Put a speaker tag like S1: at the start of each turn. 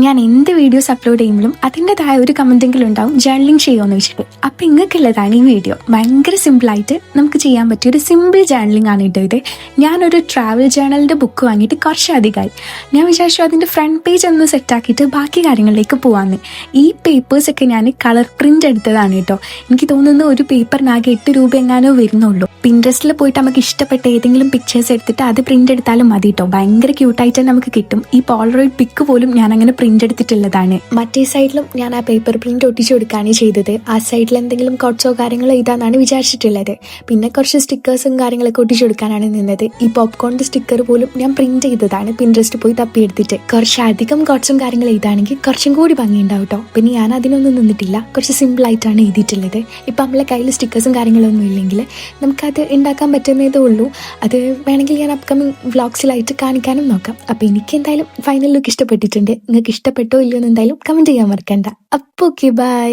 S1: ഞാൻ എന്ത് videos upload ചെയ്യുമ്പോഴും അതിൻ്റെതായ ഒരു കമൻറ്റെങ്കിലും ഉണ്ടാവും ജേർണലിംഗ് ചെയ്യുമെന്ന് വെച്ചിട്ട്. അപ്പം ഇങ്ങൾക്കുള്ളതാണ് ഈ വീഡിയോ. ഭയങ്കര സിമ്പിളായിട്ട് നമുക്ക് ചെയ്യാൻ പറ്റിയ ഒരു സിമ്പിൾ ജേർണലിംഗ് ആണ് ഇത്. ഞാനൊരു ട്രാവൽ ജേർണലിൻ്റെ ബുക്ക് വാങ്ങിയിട്ട് കുറച്ചധികമായി. ഞാൻ വിചാരിച്ചു അതിൻ്റെ ഫ്രണ്ട് പേജ് ഒന്ന് സെറ്റാക്കിയിട്ട് ബാക്കി കാര്യങ്ങളിലേക്ക് പോകാമെന്ന്. ഈ പേപ്പേഴ്സൊക്കെ ഞാൻ കളർ പ്രിൻ്റ് എടുത്തതാണ് കേട്ടോ. എനിക്ക് തോന്നുന്നു ഒരു പേപ്പറിനാകെ 8 രൂപ എങ്ങാനോ വരുന്നുള്ളൂ. പിൻട്രസ്റ്റിൽ പോയിട്ട് നമുക്ക് ഇഷ്ടപ്പെട്ട ഏതെങ്കിലും പിക്ചേഴ്സ് എടുത്തിട്ട് അത് പ്രിൻ്റ് എടുത്താലും മതി കേട്ടോ. ഭയങ്കര ക്യൂട്ടായിട്ട് നമുക്ക് കിട്ടും. ഈ പോളറോയിഡ് പിക്ക് പോലും ഞാൻ അങ്ങനെ പ്രിന്റ് എടുത്തിട്ടുള്ളതാണ്. മറ്റേ സൈഡിലും ഞാൻ ആ പേപ്പർ പ്രിന്റ് ഒട്ടിച്ചു കൊടുക്കുകയാണ് ചെയ്തത്. ആ സൈഡിൽ എന്തെങ്കിലും കോട്സോ കാര്യങ്ങളോ ഇതാണെന്നാണ് വിചാരിച്ചിട്ടുള്ളത്. പിന്നെ കുറച്ച് സ്റ്റിക്കേഴ്സും കാര്യങ്ങളൊക്കെ ഒട്ടിച്ചു കൊടുക്കാനാണ് നിന്നത്. ഈ പോപ്കോണിന്റെ സ്റ്റിക്കർ പോലും ഞാൻ പ്രിന്റ് ചെയ്തതാണ് പിൻട്രസ്റ്റ് പോയി തപ്പിയെടുത്തിട്ട്. കുറച്ചധികം കോട്സും കാര്യങ്ങളും ഇതാണെങ്കിൽ കുറച്ചും കൂടി ഭംഗിയുണ്ടാവും കേട്ടോ. പിന്നെ ഞാൻ അതിനൊന്നും നിന്നിട്ടില്ല, കുറച്ച് സിമ്പിൾ ആയിട്ടാണ് എഴുതിയിട്ടുള്ളത്. ഇപ്പം നമ്മളെ കയ്യിൽ സ്റ്റിക്കേഴ്സും കാര്യങ്ങളൊന്നും ഇല്ലെങ്കിൽ നമുക്കത് ഉണ്ടാക്കാൻ പറ്റുന്നതേ ഉള്ളൂ. അത് വേണമെങ്കിൽ ഞാൻ അപ്കമിങ് വ്ളോഗ്സിലായിട്ട് കാണിക്കാനും നോക്കാം. അപ്പം എനിക്ക് എന്തായാലും ഫൈനൽ ലുക്ക് ഇഷ്ടപ്പെട്ടിട്ടുണ്ട്. നിങ്ങൾക്ക് ഇഷ്ടപ്പെട്ടോ ഇല്ലയോ എന്ന് എന്തായാലും കമൻറ്റ് ചെയ്യാൻ മറക്കണ്ട. അപ്പോൾ ഓക്കെ, ബൈ.